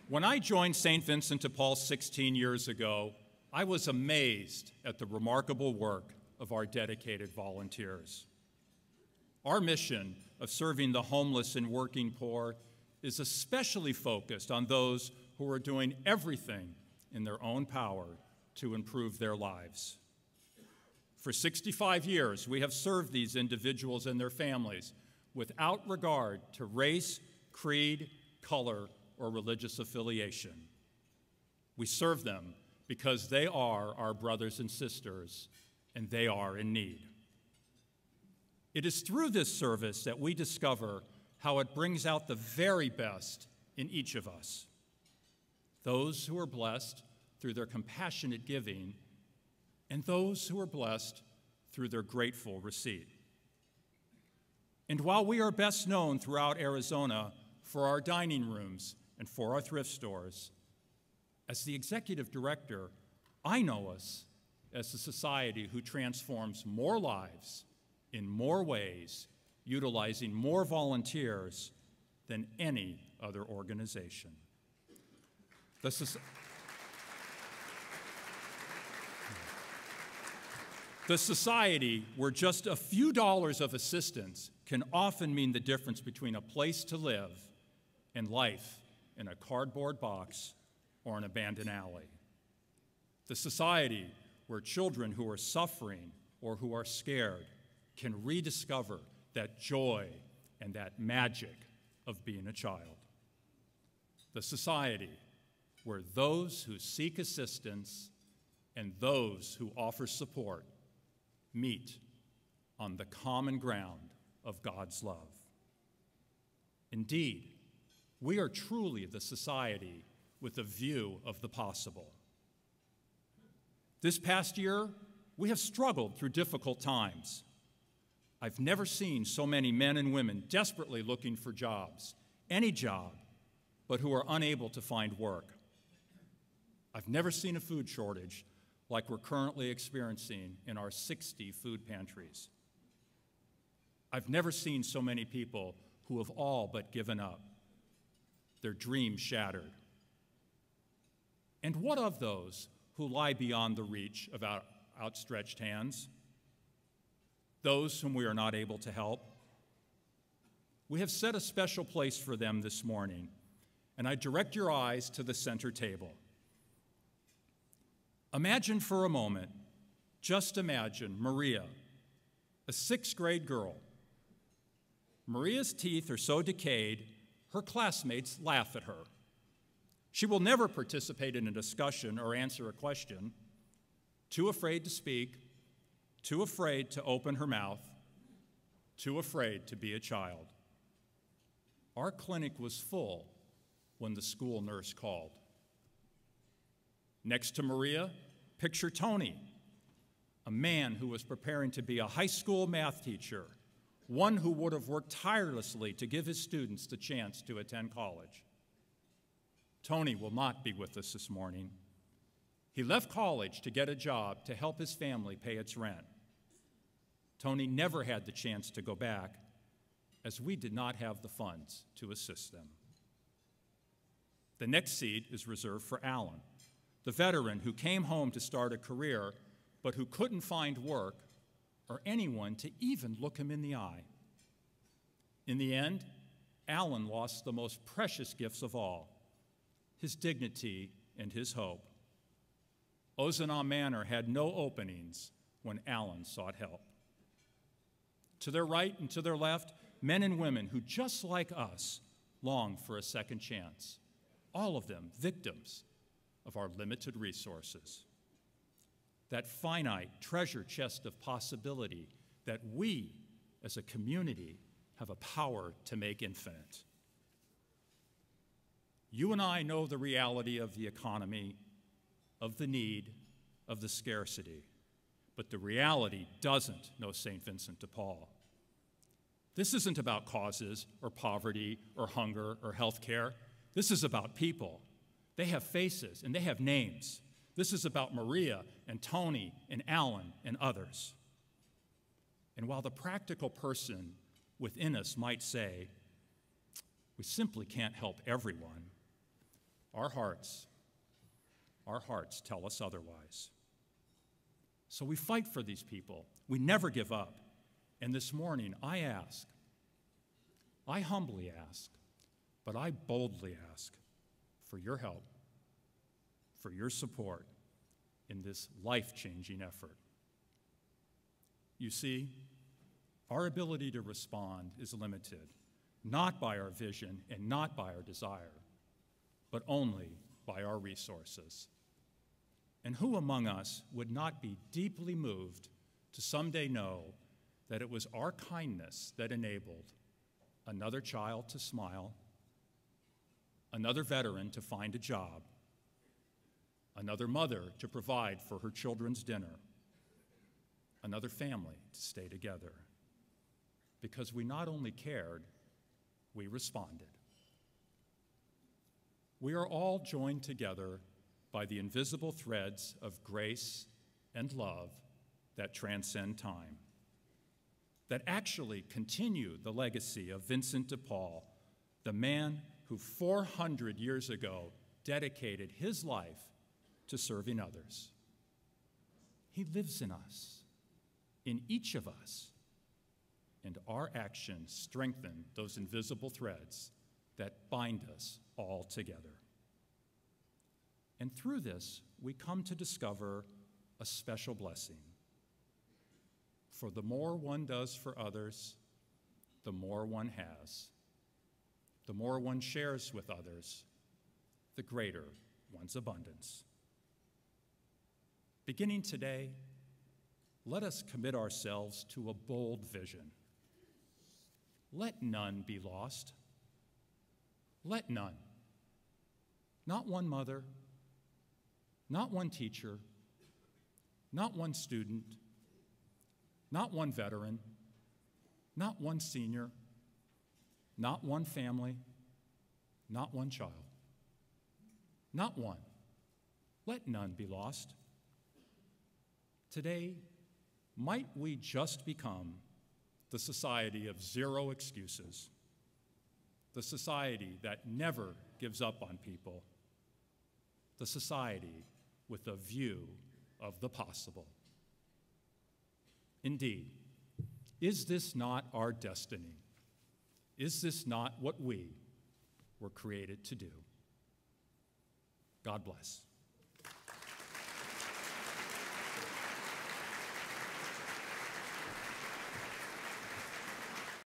When I joined St. Vincent de Paul 16 years ago, I was amazed at the remarkable work of our dedicated volunteers. Our mission of serving the homeless and working poor is especially focused on those who are doing everything in their own power to improve their lives. For 65 years, we have served these individuals and their families without regard to race, creed, color, or religious affiliation. We serve them because they are our brothers and sisters, and they are in need. It is through this service that we discover how it brings out the very best in each of us. Those who are blessed through their compassionate giving, and those who are blessed through their grateful receipt. And while we are best known throughout Arizona for our dining rooms and for our thrift stores, as the executive director, I know us as a society who transforms more lives in more ways, utilizing more volunteers than any other organization. The society where just a few dollars of assistance can often mean the difference between a place to live and life in a cardboard box or an abandoned alley. The society where children who are suffering or who are scared can rediscover that joy and that magic of being a child. The society where those who seek assistance and those who offer support meet on the common ground of God's love. Indeed, we are truly the society with a view of the possible. This past year, we have struggled through difficult times. I've never seen so many men and women desperately looking for jobs, any job, but who are unable to find work. I've never seen a food shortage like we're currently experiencing in our 60 food pantries. I've never seen so many people who have all but given up, their dreams shattered. And what of those who lie beyond the reach of our outstretched hands? Those whom we are not able to help? We have set a special place for them this morning, and I direct your eyes to the center table. Imagine for a moment, just imagine Maria, a sixth-grade girl. Maria's teeth are so decayed, her classmates laugh at her. She will never participate in a discussion or answer a question, too afraid to speak, too afraid to open her mouth, too afraid to be a child. Our clinic was full when the school nurse called. Next to Maria, picture Tony, a man who was preparing to be a high school math teacher, one who would have worked tirelessly to give his students the chance to attend college. Tony will not be with us this morning. He left college to get a job to help his family pay its rent. Tony never had the chance to go back, as we did not have the funds to assist them. The next seat is reserved for Alan, the veteran who came home to start a career, but who couldn't find work or anyone to even look him in the eye. In the end, Alan lost the most precious gifts of all, his dignity and his hope. Ozana Manor had no openings when Alan sought help. To their right and to their left, men and women who, just like us, long for a second chance, all of them victims of our limited resources. That finite treasure chest of possibility that we, as a community, have a power to make infinite. You and I know the reality of the economy, of the need, of the scarcity, but the reality doesn't know St. Vincent de Paul. This isn't about causes or poverty or hunger or health care. This is about people. They have faces and they have names. This is about Maria and Tony and Alan and others. And while the practical person within us might say, we simply can't help everyone, Our hearts tell us otherwise. So we fight for these people. We never give up. And this morning, I humbly ask, but I boldly ask for your help, for your support in this life-changing effort. You see, our ability to respond is limited, not by our vision and not by our desire, but only by our resources. And who among us would not be deeply moved to someday know that it was our kindness that enabled another child to smile, another veteran to find a job, another mother to provide for her children's dinner, another family to stay together? Because we not only cared, we responded. We are all joined together by the invisible threads of grace and love that transcend time, that actually continue the legacy of Vincent de Paul, the man who 400 years ago dedicated his life to serving others. He lives in us, in each of us, and our actions strengthen those invisible threads that bind us all together. And through this, we come to discover a special blessing. For the more one does for others, the more one has. The more one shares with others, the greater one's abundance. Beginning today, let us commit ourselves to a bold vision. Let none be lost. Let none. Not one mother, not one teacher, not one student, not one veteran, not one senior, not one family, not one child. Not one. Let none be lost. Today, might we just become the society of zero excuses, the society that never gives up on people, the society with a view of the possible. Indeed, is this not our destiny? Is this not what we were created to do? God bless.